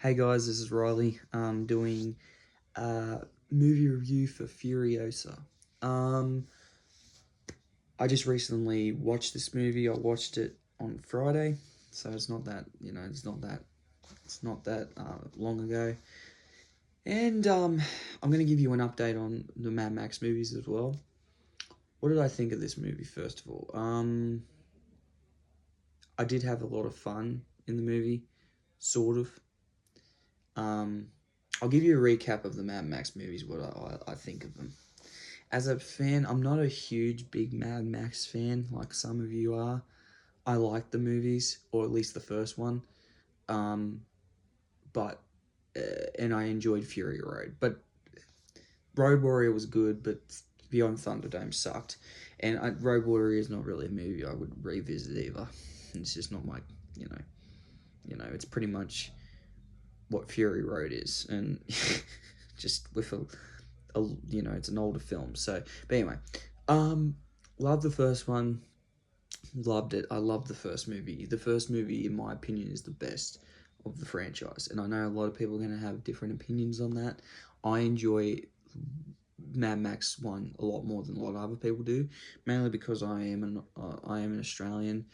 Hey guys, this is Riley. Doing a movie review for Furiosa. Um, I just recently watched this movie. I watched it on Friday, so it's not that long ago. And I'm gonna give you an update on the Mad Max movies as well. What did I think of this movie? First of all, I did have a lot of fun in the movie, sort of. Um, I'll give you a recap of the Mad Max movies, what I think of them. As a fan, I'm not a huge, big Mad Max fan like some of you are. I like the movies, or at least the first one. Um, but, and I enjoyed Fury Road. But Road Warrior was good, but Beyond Thunderdome sucked. And Road Warrior is not really a movie I would revisit either. It's just not my, you know, it's pretty much what Fury Road is, and just with it's an older film. So, but anyway, love the first one, loved it. I love the first movie. The first movie, in my opinion, is the best of the franchise, and I know a lot of people are going to have different opinions on that. I enjoy Mad Max 1 a lot more than a lot of other people do, mainly because I am an Australian.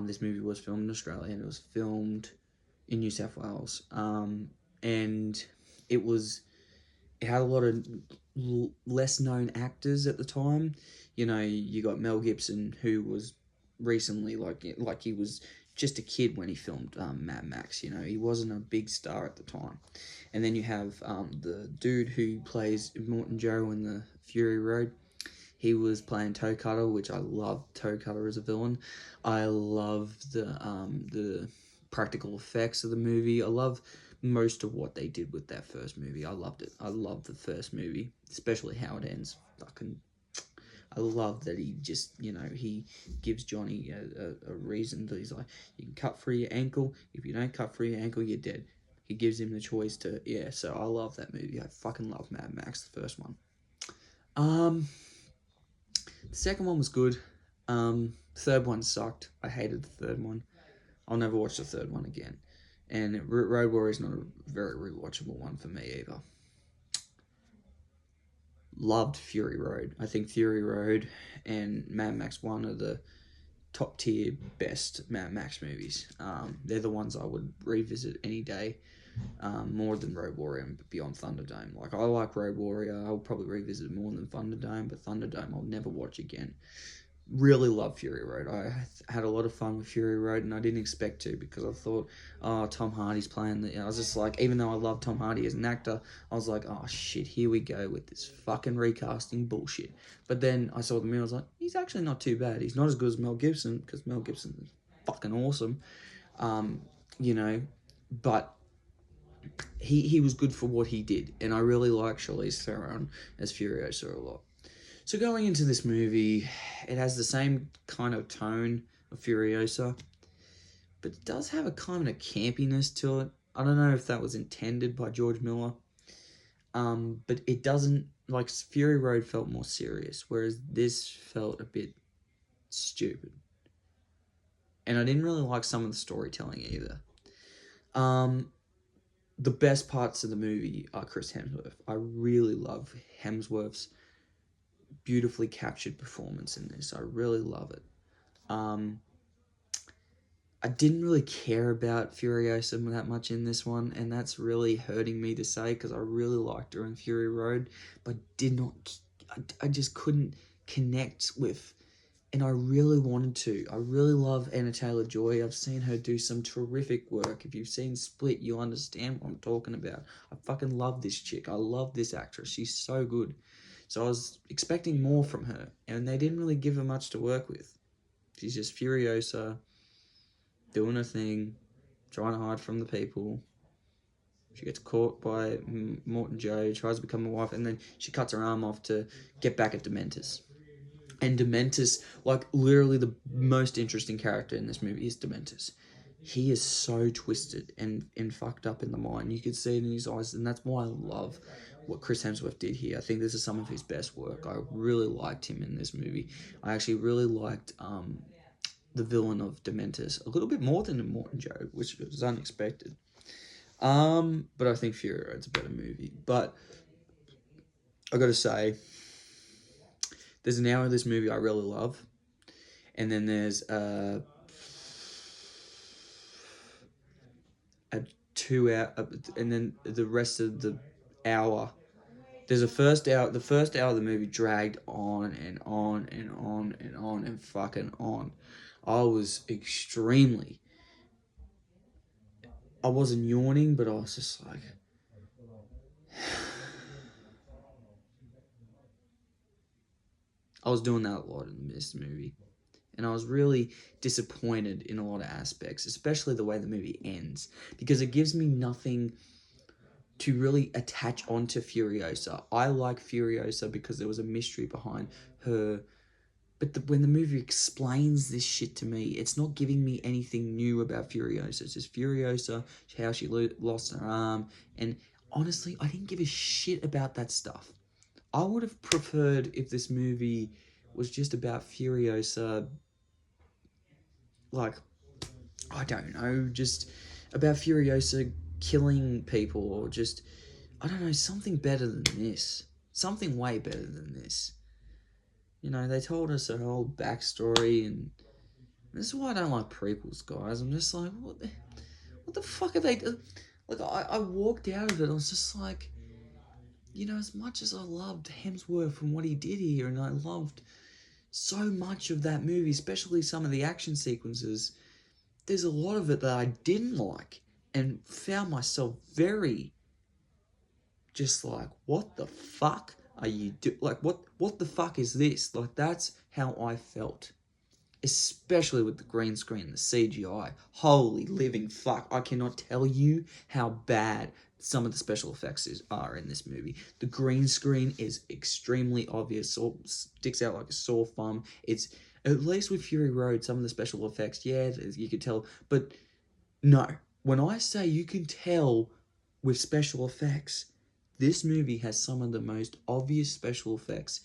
This movie was filmed in Australia, and it was filmed in New South Wales. And it was it had a lot of less known actors at the time. You know, you got Mel Gibson, who was recently like he was just a kid when he filmed Mad Max. You know, he wasn't a big star at the time. And then you have the dude who plays Morton Joe in the Fury Road. He was playing Toe Cutter, which I love. Toe Cutter as a villain. I love the practical effects of the movie. I love most of what they did with that first movie. I loved it. I loved the first movie, especially how it ends. I love that he just, he gives Johnny a reason that he's like, you can cut through your ankle. If you don't cut through your ankle, you're dead. He gives him the choice to, yeah, so I love that movie. I fucking love Mad Max, the first one. The second one was good. Third one sucked. I hated the third one. I'll never watch the third one again. And Road Warrior is not a very rewatchable one for me either. Loved Fury Road. I think Fury Road and Mad Max 1 are the top tier best Mad Max movies. They're the ones I would revisit any day, more than Road Warrior and Beyond Thunderdome. Like, I like Road Warrior. I'll probably revisit more than Thunderdome, but Thunderdome I'll never watch again. Really love Fury Road. I had a lot of fun with Fury Road, and I didn't expect to, because I thought, oh, Tom Hardy's playing I was just like, even though I love Tom Hardy as an actor, I was like, oh shit, here we go with this fucking recasting bullshit. But then I saw the movie, I was like, he's actually not too bad. He's not as good as Mel Gibson, because Mel Gibson is fucking awesome. You know, but he was good for what he did, and I really like Charlize Theron as Furiosa a lot. So going into this movie, it has the same kind of tone of Furiosa, but it does have a kind of campiness to it. I don't know if that was intended by George Miller, but it doesn't, like, Fury Road felt more serious, whereas this felt a bit stupid. And I didn't really like some of the storytelling either. The best parts of the movie are Chris Hemsworth. I really love Hemsworth's beautifully captured performance in this. I really love it. I didn't really care about Furiosa that much in this one, and that's really hurting me to say, because I really liked her in Fury Road, but did not. I just couldn't connect with, and I really wanted to. I really love Anna Taylor-Joy. I've seen her do some terrific work. If you've seen Split, you'll understand what I'm talking about. I fucking love this chick. I love this actress. She's so good. So I was expecting more from her, and they didn't really give her much to work with. She's just Furiosa, doing her thing, trying to hide from the people. She gets caught by Morton Joe, tries to become a wife, and then she cuts her arm off to get back at Dementus. And Dementus, like, literally the most interesting character in this movie is Dementus. He is so twisted and fucked up in the mind. You could see it in his eyes, and that's why I love what Chris Hemsworth did here. I think this is some of his best work. I really liked him in this movie. I actually really liked the villain of Dementus a little bit more than Morton Joe, which was unexpected. But I think Fury Road's a better movie. But I gotta say, there's an hour of this movie I really love, and then there's a 2 hour, and then the rest of the hour. There's a first hour. The first hour of the movie dragged on and on and on and on and fucking on. I was extremely. I wasn't yawning, but I was just like. I was doing that a lot in this movie. And I was really disappointed in a lot of aspects, especially the way the movie ends, because it gives me nothing to really attach onto Furiosa. I like Furiosa because there was a mystery behind her, but when the movie explains this shit to me, it's not giving me anything new about Furiosa. It's just Furiosa, how she lost her arm, and honestly, I didn't give a shit about that stuff. I would have preferred if this movie was just about Furiosa, like, I don't know, just about Furiosa killing people, or just, I don't know, something better than this. Something way better than this. You know, they told us her whole backstory, and this is why I don't like prequels, guys. I'm just like, what the fuck are they doing? Like, I walked out of it, I was just like, you know, as much as I loved Hemsworth and what he did here, and I loved so much of that movie, especially some of the action sequences, there's a lot of it that I didn't like and found myself very just like, what the fuck are you like, what the fuck is this? Like, that's how I felt. Especially with the green screen, the CGI. Holy living fuck. I cannot tell you how bad some of the special effects are in this movie. The green screen is extremely obvious, so sticks out like a sore thumb. It's, at least with Fury Road, some of the special effects, yeah, you could tell, but no. When I say you can tell with special effects, this movie has some of the most obvious special effects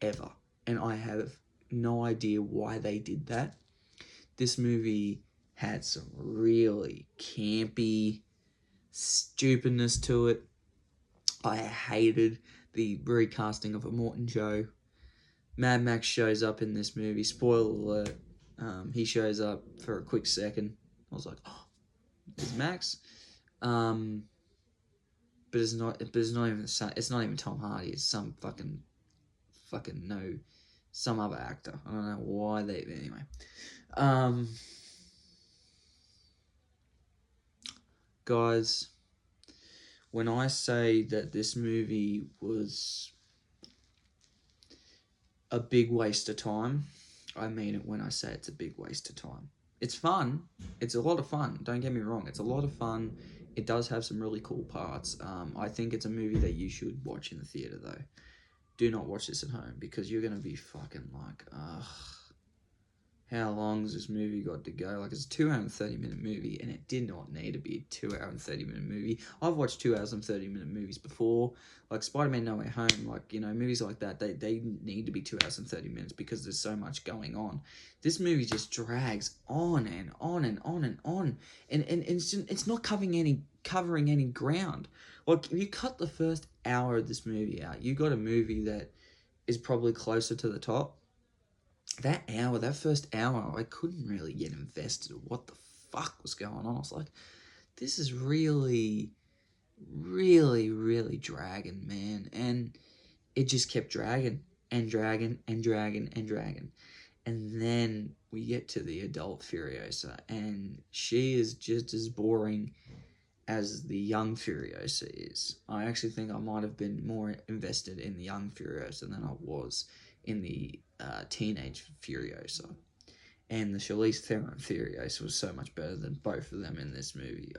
ever, and I have no idea why they did that. This movie had some really campy stupidness to it. I hated the recasting of Immortan Joe. Mad Max shows up in this movie. Spoiler alert. He shows up for a quick second. I was like, oh, there's Max. But it's not. But it's not even. It's not even Tom Hardy. It's some fucking no, some other actor. I don't know why they. Anyway, guys, when I say that this movie was a big waste of time, I mean it when I say it's a big waste of time. It's fun. It's a lot of fun. Don't get me wrong. It's a lot of fun. It does have some really cool parts. I think it's a movie that you should watch in the theater, though. Do not watch this at home, because you're going to be fucking like, ugh. How long has this movie got to go? Like, it's a 2 hour and 30-minute movie, and it did not need to be a 2 hour and 30-minute movie. I've watched 2 hours and 30-minute movies before, like Spider-Man No Way Home, like, you know, movies like that, they need to be 2 hours and 30 minutes because there's so much going on. This movie just drags on and on and on and on, and it's not covering any ground. Like, if you cut the first hour of this movie out, you got a movie that is probably closer to the top. That first hour, I couldn't really get invested in what the fuck was going on. I was like, this is really, really, really dragging, man. And it just kept dragging and dragging and dragging and dragging. And then we get to the adult Furiosa, and she is just as boring as the young Furiosa is. I actually think I might have been more invested in the young Furiosa than I was in the teenage Furiosa. And the Charlize Theron Furiosa was so much better than both of them in this movie.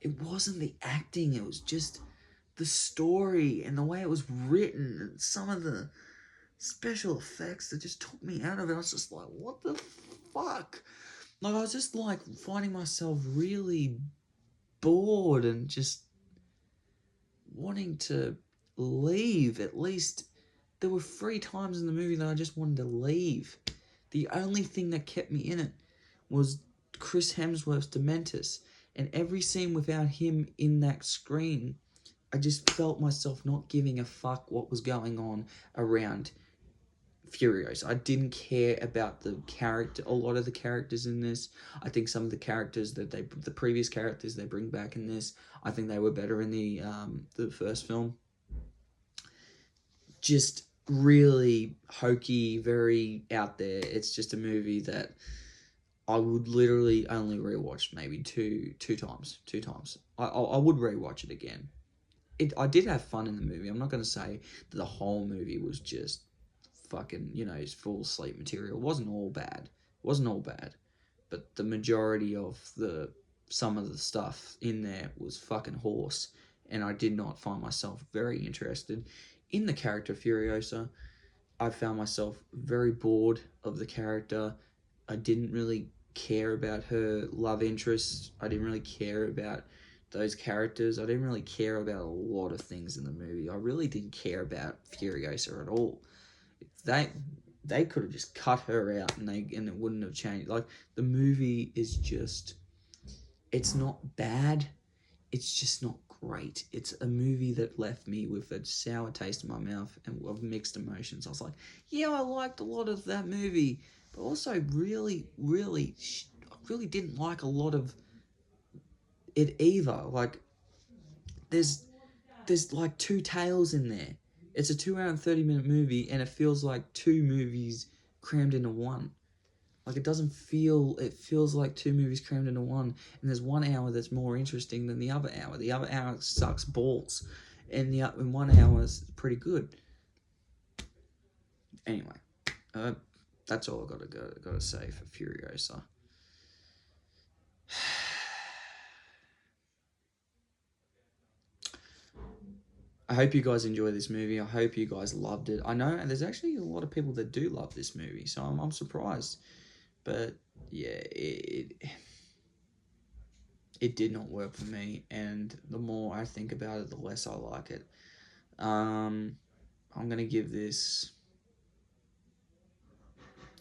It wasn't the acting, it was just the story and the way it was written, and some of the special effects that just took me out of it. I was just like, what the fuck? Like, I was just like finding myself really bored and just wanting to leave. At least there were 3 times in the movie that I just wanted to leave. The only thing that kept me in it was Chris Hemsworth's Dementus. And every scene without him in that screen, I just felt myself not giving a fuck what was going on around Furiosa. I didn't care about the character, a lot of the characters in this. I think some of the characters the previous characters they bring back in this, I think they were better in the first film. Just really hokey, very out there. It's just a movie that I would literally only rewatch maybe two times. I would rewatch it again. I did have fun in the movie. I'm not going to say that the whole movie was just fucking, it's full sleep material. It wasn't all bad. But the majority of some of the stuff in there was fucking horse, and I did not find myself very interested in the character Furiosa. I found myself very bored of the character. I didn't really care about her love interest. I didn't really care about those characters. I didn't really care about a lot of things in the movie. I really didn't care about Furiosa at all. They could have just cut her out and it wouldn't have changed. Like, the movie is just, it's not bad, it's just not great. It's a movie that left me with a sour taste in my mouth and of mixed emotions. I was like, yeah, I liked a lot of that movie, but also really didn't like a lot of it either. Like, there's like two tales in there. It's a 2 hour and 30-minute movie, and it feels like two movies crammed into one. Like, it feels like two movies crammed into one, and there's 1 hour that's more interesting than the other hour. The other hour sucks balls, and in 1 hour is pretty good. Anyway, that's all I gotta say for Furiosa. I hope you guys enjoy this movie. I hope you guys loved it. I know there's actually a lot of people that do love this movie, so I'm surprised. But yeah, it did not work for me, and the more I think about it, the less I like it. I'm gonna give this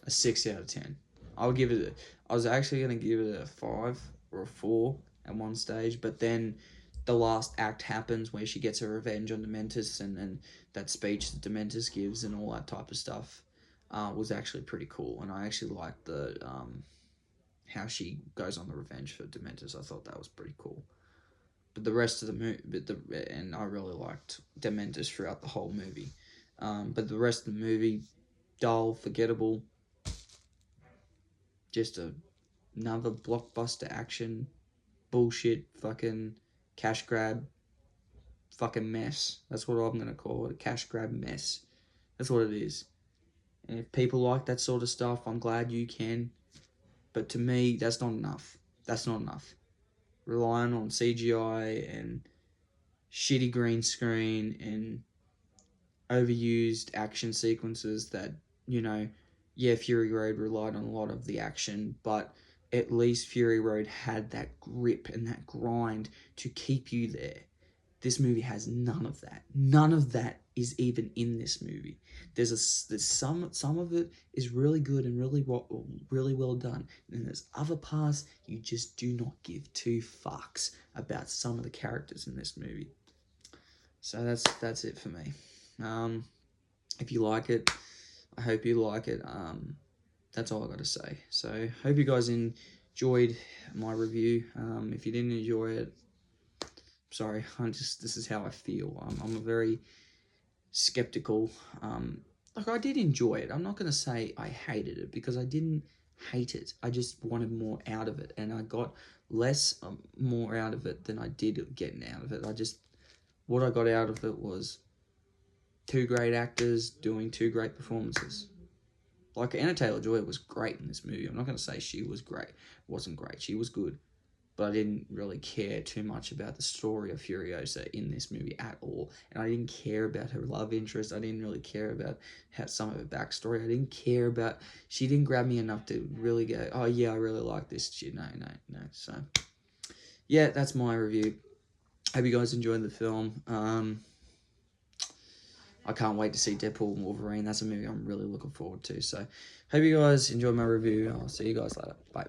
a 6 out of 10. I was actually gonna give it a 5 or a 4 at one stage, but then the last act happens where she gets her revenge on Dementus, and that speech that Dementus gives and all that type of stuff was actually pretty cool, and I actually liked the how she goes on the revenge for Dementus. I thought that was pretty cool. But the rest of the movie, and I really liked Dementus throughout the whole movie. But the rest of the movie, dull, forgettable, just another blockbuster action, bullshit, fucking cash grab, fucking mess. That's what I'm gonna call it, a cash grab mess. That's what it is. And if people like that sort of stuff, I'm glad you can. But to me, that's not enough. That's not enough. Relying on CGI and shitty green screen and overused action sequences that, yeah, Fury Road relied on a lot of the action, but at least Fury Road had that grip and that grind to keep you there. This movie has none of that. None of that is even in this movie. There's some of it is really good and really well done, and there's other parts you just do not give two fucks about some of the characters in this movie. So that's it for me. If you like it, I hope you like it. That's all I got to say. So hope you guys enjoyed my review. If you didn't enjoy it, sorry. This is how I feel. I'm a very skeptical. Like, I did enjoy it. I'm not gonna say I hated it, because I didn't hate it. I just wanted more out of it, and I got less more out of it than I did getting out of it. What I got out of it was two great actors doing two great performances. Like, Anna Taylor-Joy was great in this movie. I'm not going to say she was great. Wasn't great. She was good. But I didn't really care too much about the story of Furiosa in this movie at all. And I didn't care about her love interest. I didn't really care about some of her backstory. I didn't care about... She didn't grab me enough to really go, oh yeah, I really like this shit. No. So, yeah, that's my review. Hope you guys enjoyed the film. I can't wait to see Deadpool and Wolverine. That's a movie I'm really looking forward to. So, hope you guys enjoyed my review. I'll see you guys later. Bye.